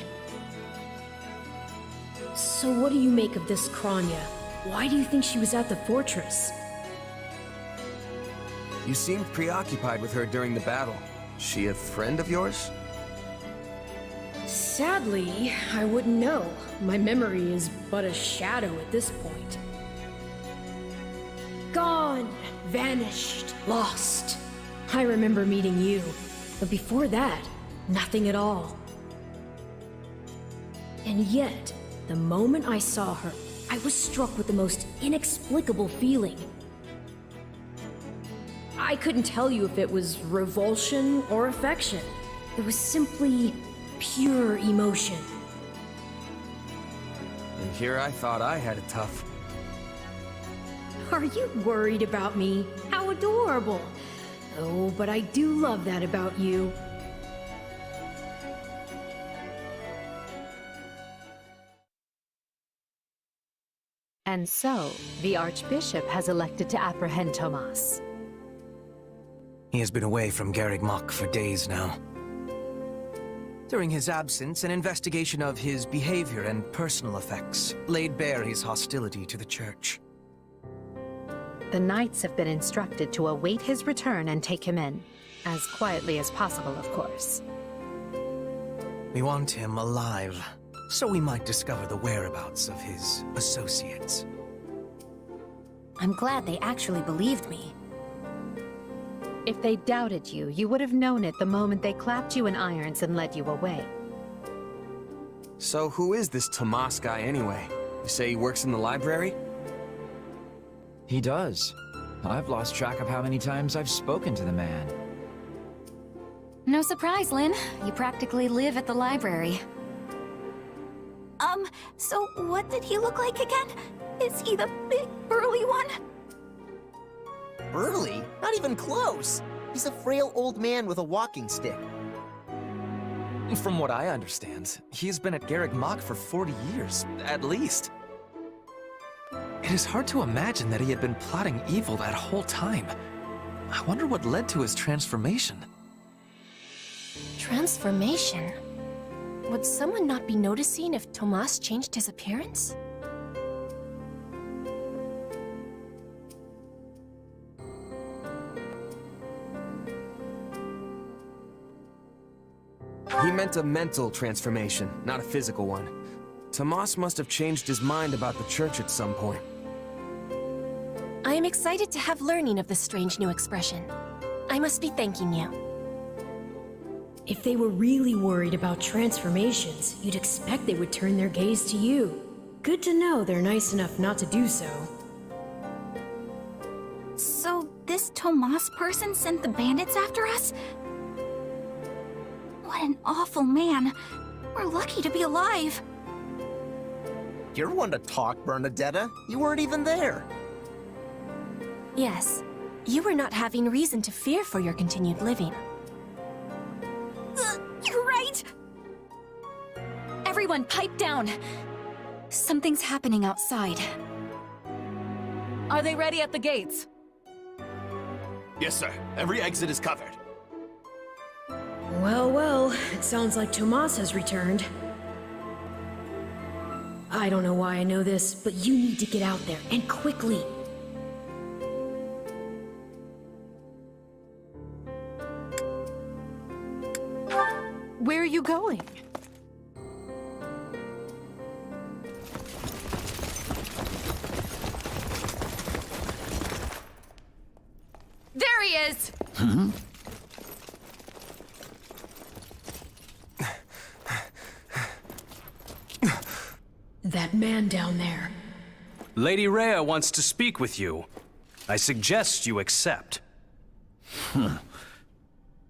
So what do you make of this Kranya? Why do you think she was at the fortress? You seemed preoccupied with her during the battle. She a friend of yours? Sadly, I wouldn't know. My memory is but a shadow at this point. Gone, vanished, lost. I remember meeting you, but before that, nothing at all. And yet, the moment I saw her, I was struck with the most inexplicable feeling. I couldn't tell you if it was revulsion or affection. It was simply pure emotion. And here I thought I had it tough. Are you worried about me? How adorable! Oh, but I do love that about you. And so, the Archbishop has elected to apprehend Tomas. He has been away from Garreg Mach for days now. During his absence, an investigation of his behavior and personal effects laid bare his hostility to the Church. The Knights have been instructed to await his return and take him in. As quietly as possible, of course. We want him alive, so we might discover the whereabouts of his associates. I'm glad they actually believed me. If they doubted you, you would have known it the moment they clapped you in irons and led you away. So who is this Tomas guy anyway? You say he works in the library? He does. I've lost track of how many times I've spoken to the man. No surprise, Lynn. You practically live at the library. So what did he look like again? Is he the big, burly one? Burly? Not even close. He's a frail old man with a walking stick. From what I understand, he's been at Garreg Mach for 40 years, at least. It is hard to imagine that he had been plotting evil that whole time. I wonder what led to his transformation. Transformation? Would someone not be noticing if Tomas changed his appearance? He meant a mental transformation, not a physical one. Tomas must have changed his mind about the Church at some point. I am excited to have learning of this strange new expression. I must be thanking you. If they were really worried about transformations, you'd expect they would turn their gaze to you. Good to know they're nice enough not to do so. So, this Tomas person sent the bandits after us? What an awful man. We're lucky to be alive. You're one to talk, Bernadetta. You weren't even there. Yes, you were not having reason to fear for your continued living. You're right! Everyone, pipe down! Something's happening outside. Are they ready at the gates? Yes, sir. Every exit is covered. Well, well, it sounds like Tomas has returned. I don't know why I know this, but you need to get out there, and quickly. Where are you going? There he is! That man down there. Lady Rhea wants to speak with you. I suggest you accept.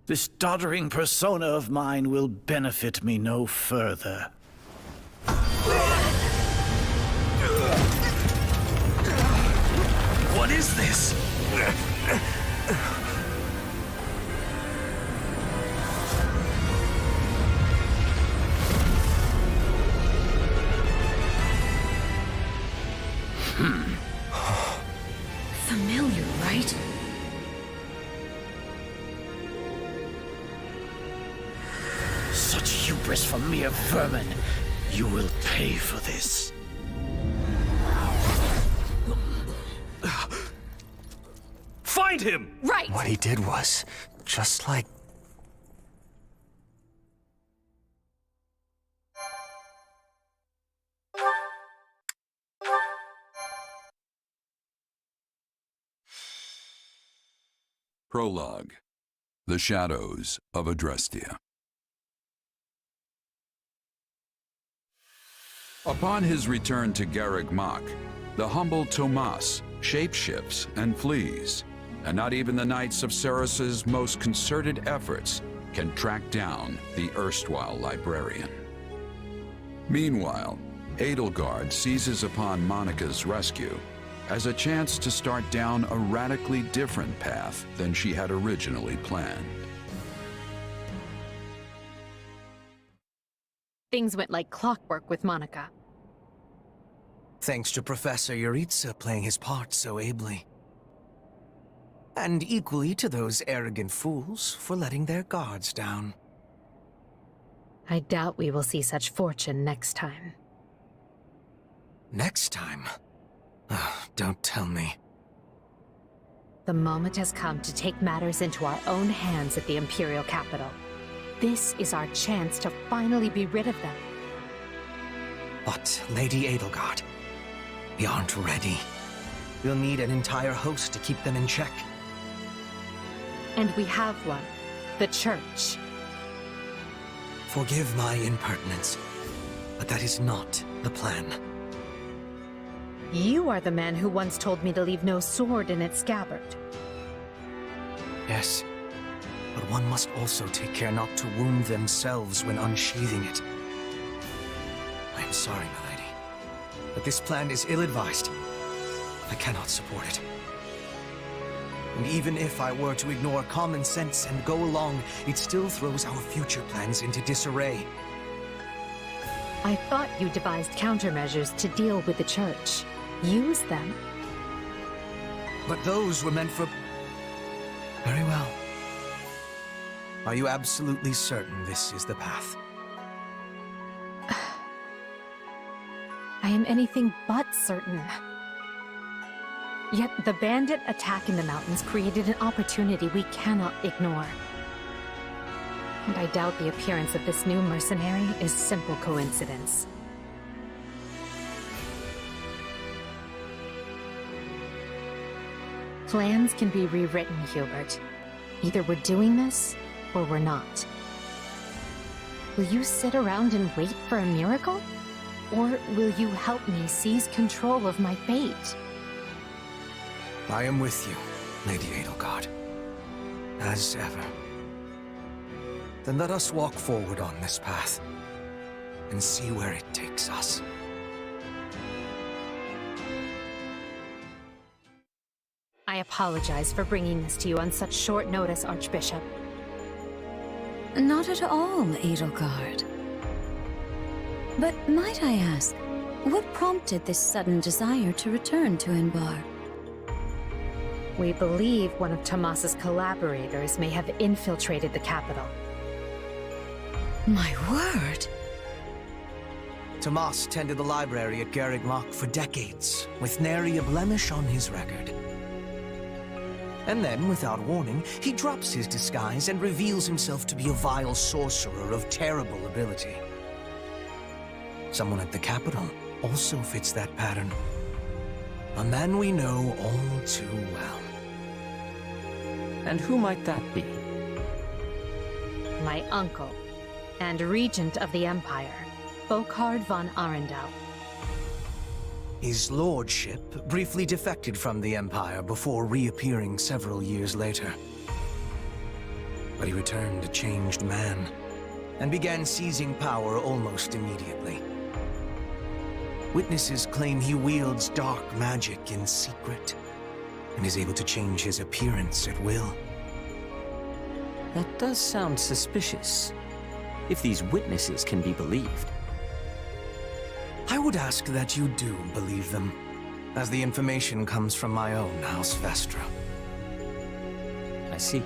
This doddering persona of mine will benefit me no further. What is this? Familiar, right? Such hubris from mere vermin. You will pay for this. Find him! Right! What he did was just like... Prologue. The Shadows of Adrestia. Upon his return to Garreg Mach, the humble Tomas shapeshifts and flees, and not even the Knights of Ceres's most concerted efforts can track down the erstwhile librarian. Meanwhile, Edelgard seizes upon Monica's rescue as a chance to start down a radically different path than she had originally planned. Things went like clockwork with Monica. Thanks to Professor Yuritsa playing his part so ably. And equally to those arrogant fools for letting their guards down. I doubt we will see such fortune next time. Next time? Don't tell me. The moment has come to take matters into our own hands at the Imperial capital. This is our chance to finally be rid of them. But, Lady Edelgard, we aren't ready. We'll need an entire host to keep them in check. And we have one. The Church. Forgive my impertinence, but that is not the plan. You are the man who once told me to leave no sword in its scabbard. Yes, but one must also take care not to wound themselves when unsheathing it. I am sorry, my lady, but this plan is ill-advised. I cannot support it. And even if I were to ignore common sense and go along, it still throws our future plans into disarray. I thought you devised countermeasures to deal with the Church. Use them. But those were meant for... Very well. Are you absolutely certain this is the path? I am anything but certain. Yet the bandit attack in the mountains created an opportunity we cannot ignore. And I doubt the appearance of this new mercenary is simple coincidence. Plans can be rewritten, Hubert. Either we're doing this, or we're not. Will you sit around and wait for a miracle? Or will you help me seize control of my fate? I am with you, Lady Edelgard. As ever. Then let us walk forward on this path, and see where it takes us. I apologize for bringing this to you on such short notice, Archbishop. Not at all, Edelgard. But might I ask, what prompted this sudden desire to return to Inbar? We believe one of Tomas's collaborators may have infiltrated the capital. My word! Tomas tended the library at Garreg Mach for decades, with nary a blemish on his record. And then, without warning, he drops his disguise and reveals himself to be a vile sorcerer of terrible ability. Someone at the capital also fits that pattern. A man we know all too well. And who might that be? My uncle, and regent of the Empire, Bokhard von Arundel. His lordship briefly defected from the Empire before reappearing several years later. But he returned a changed man, and began seizing power almost immediately. Witnesses claim he wields dark magic in secret, and is able to change his appearance at will. That does sound suspicious, if these witnesses can be believed. I would ask that you do believe them, as the information comes from my own House Vestra. I see.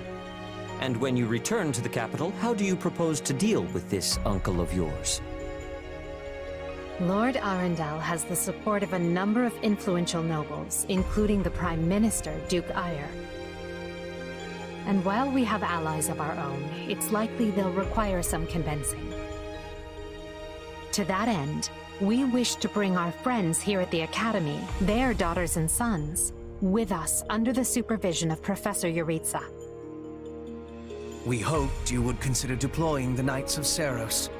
And when you return to the capital, how do you propose to deal with this uncle of yours? Lord Arundel has the support of a number of influential nobles, including the Prime Minister, Duke Ayer. And while we have allies of our own, it's likely they'll require some convincing. To that end, we wish to bring our friends here at the Academy, their daughters and sons, with us under the supervision of Professor Yuritsa. We hoped you would consider deploying the Knights of Seros,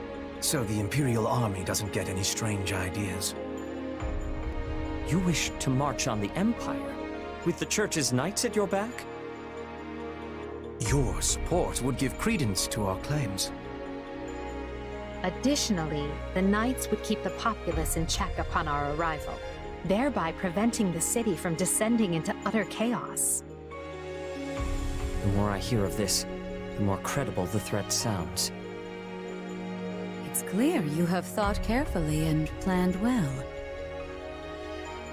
so the Imperial Army doesn't get any strange ideas. You wish to march on the Empire, with the Church's knights at your back? Your support would give credence to our claims. Additionally, the Knights would keep the populace in check upon our arrival. thereby preventing the city from descending into utter chaos. The more I hear of this, the more credible the threat sounds. It's clear you have thought carefully and planned well.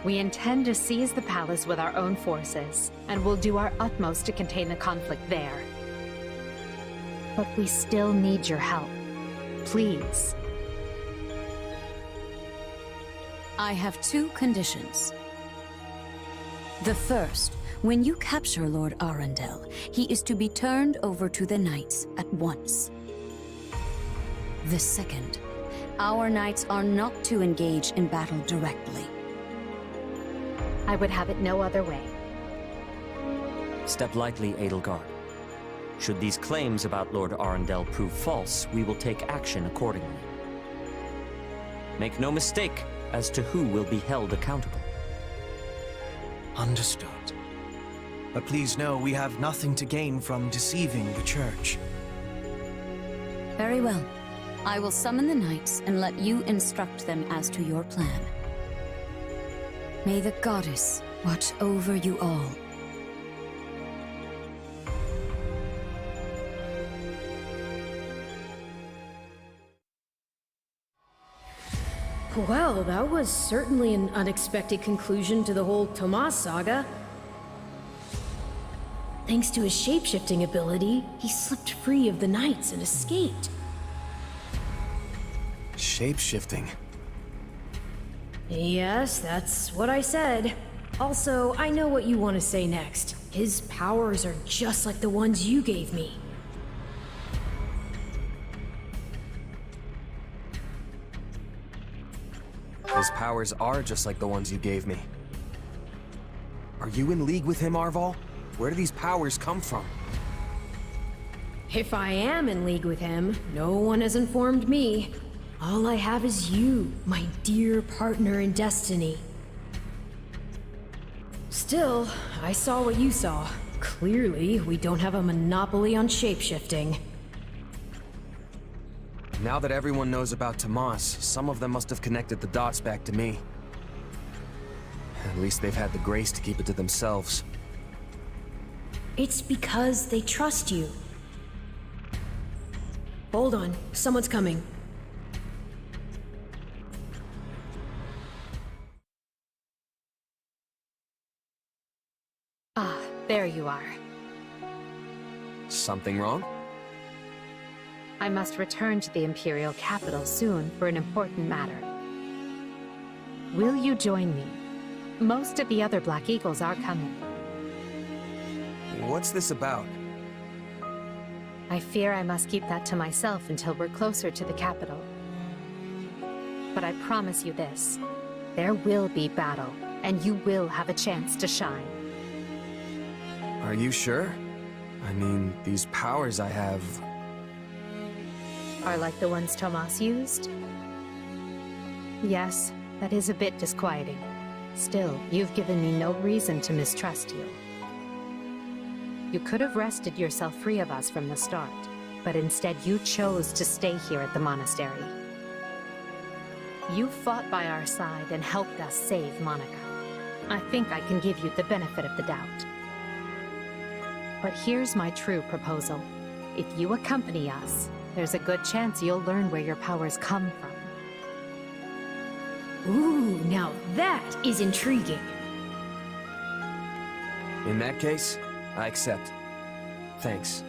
We intend to seize the palace with our own forces, and will do our utmost to contain the conflict there. But we still need your help. Please. I have 2 conditions. The first, when you capture Lord Arundel, he is to be turned over to the Knights at once. The second, our Knights are not to engage in battle directly. I would have it no other way. Step lightly, Edelgard. Should these claims about Lord Arundel prove false, we will take action accordingly. Make no mistake as to who will be held accountable. Understood. But please know we have nothing to gain from deceiving the Church. Very well. I will summon the Knights and let you instruct them as to your plan. May the Goddess watch over you all. Well, that was certainly an unexpected conclusion to the whole Tomas saga. Thanks to his shapeshifting ability, he slipped free of the Knights and escaped. Shape-shifting. Yes, that's what I said. Also, I know what you want to say next. His powers are just like the ones you gave me. His powers are just like the ones you gave me. Are you in league with him, Arval? Where do these powers come from? If I am in league with him, no one has informed me. All I have is you, my dear partner in destiny. Still, I saw what you saw. Clearly, we don't have a monopoly on shapeshifting. Now that everyone knows about Tomas, some of them must have connected the dots back to me. At least they've had the grace to keep it to themselves. It's because they trust you. Hold on, someone's coming. Ah, there you are. Something wrong? I must return to the Imperial capital soon for an important matter. Will you join me? Most of the other Black Eagles are coming. What's this about? I fear I must keep that to myself until we're closer to the capital. But I promise you this. There will be battle, and you will have a chance to shine. Are you sure? I mean, these powers I have... Are like the ones Tomas used? Yes, that is a bit disquieting. Still, you've given me no reason to mistrust you. You could have wrested yourself free of us from the start, but instead you chose to stay here at the monastery. You fought by our side and helped us save Monica. I think I can give you the benefit of the doubt. But here's my true proposal. If you accompany us, there's a good chance you'll learn where your powers come from. Ooh, now that is intriguing. In that case, I accept. Thanks.